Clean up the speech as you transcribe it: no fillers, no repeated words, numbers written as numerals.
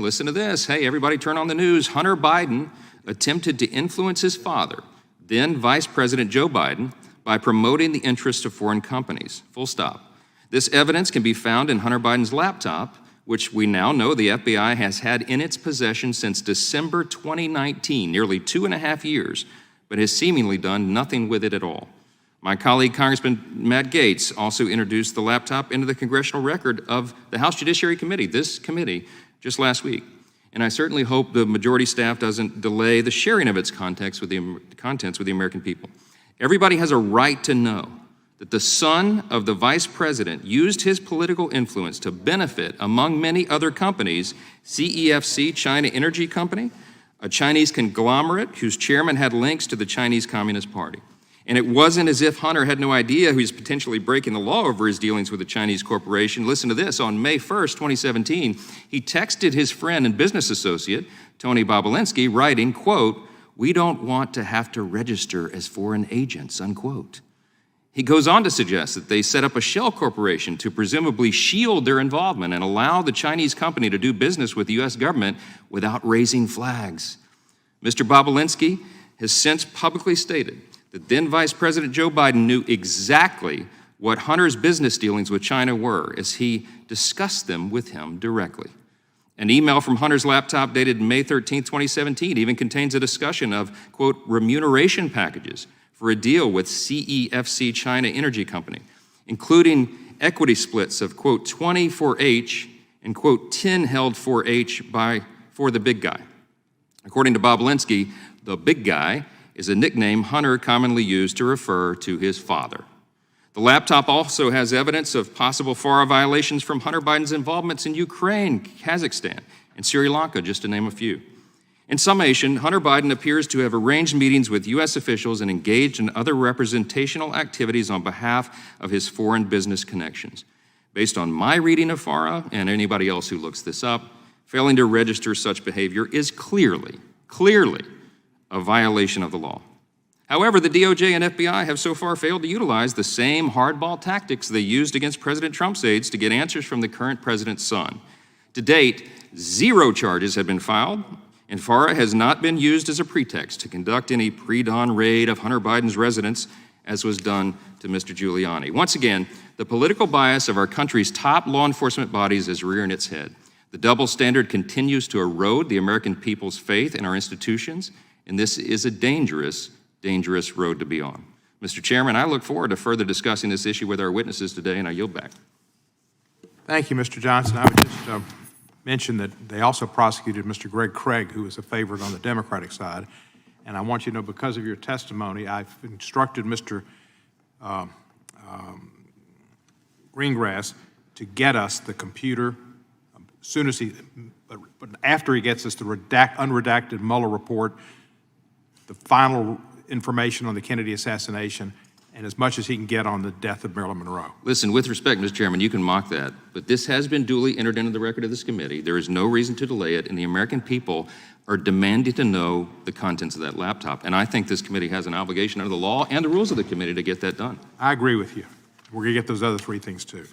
listen to this. Hey, everybody turn on the news. Hunter Biden attempted to influence his father, then Vice President Joe Biden, by promoting the interests of foreign companies. Full stop. This evidence can be found in Hunter Biden's laptop, which we now know the FBI has had in its possession since December 2019, nearly 2.5 years, but has seemingly done nothing with it at all. My colleague, Congressman Matt Gaetz, also introduced the laptop into the congressional record of the House Judiciary Committee, this committee, just last week. And I certainly hope the majority staff doesn't delay the sharing of its contents with the American people. Everybody has a right to know that the son of the vice president used his political influence to benefit, among many other companies, CEFC, China Energy Company, a Chinese conglomerate whose chairman had links to the Chinese Communist Party. And it wasn't as if Hunter had no idea he was potentially breaking the law over his dealings with the Chinese corporation. Listen to this. On May 1st, 2017, he texted his friend and business associate, Tony Bobulinski, writing, quote, "We don't want to have to register as foreign agents," unquote. He goes on to suggest that they set up a shell corporation to presumably shield their involvement and allow the Chinese company to do business with the U.S. government without raising flags. Mr. Bobulinski has since publicly stated that then Vice President Joe Biden knew exactly what Hunter's business dealings with China were as he discussed them with him directly. An email from Hunter's laptop dated May 13, 2017 even contains a discussion of, quote, remuneration packages for a deal with CEFC China Energy Company, including equity splits of, quote, 20 for H and, quote, 10 held for H for the big guy. According to Bobulinski, the big guy is a nickname Hunter commonly used to refer to his father. The laptop also has evidence of possible FARA violations from Hunter Biden's involvements in Ukraine, Kazakhstan, and Sri Lanka, just to name a few. In summation, Hunter Biden appears to have arranged meetings with U.S. officials and engaged in other representational activities on behalf of his foreign business connections. Based on my reading of FARA, and anybody else who looks this up, failing to register such behavior is clearly a violation of the law. However, the DOJ and FBI have so far failed to utilize the same hardball tactics they used against President Trump's aides to get answers from the current president's son. To date, 0 charges have been filed, and FARA has not been used as a pretext to conduct any pre-dawn raid of Hunter Biden's residence, as was done to Mr. Giuliani. Once again, the political bias of our country's top law enforcement bodies is rearing its head. The double standard continues to erode the American people's faith in our institutions, and this is a dangerous road to be on. Mr. Chairman, I look forward to further discussing this issue with our witnesses today, and I yield back. Thank you, Mr. Johnson. I would just mention that they also prosecuted Mr. Greg Craig, who is a favorite on the Democratic side. And I want you to know, because of your testimony, I've instructed Mr. Greengrass to get us the computer as soon as but after he gets us the unredacted Mueller report, the final information on the Kennedy assassination, and as much as he can get on the death of Marilyn Monroe. Listen, with respect, Mr. Chairman, you can mock that, but this has been duly entered into the record of this committee. There is no reason to delay it, and the American people are demanding to know the contents of that laptop. And I think this committee has an obligation under the law and the rules of the committee to get that done. I agree with you. We're going to get those other 3 things too.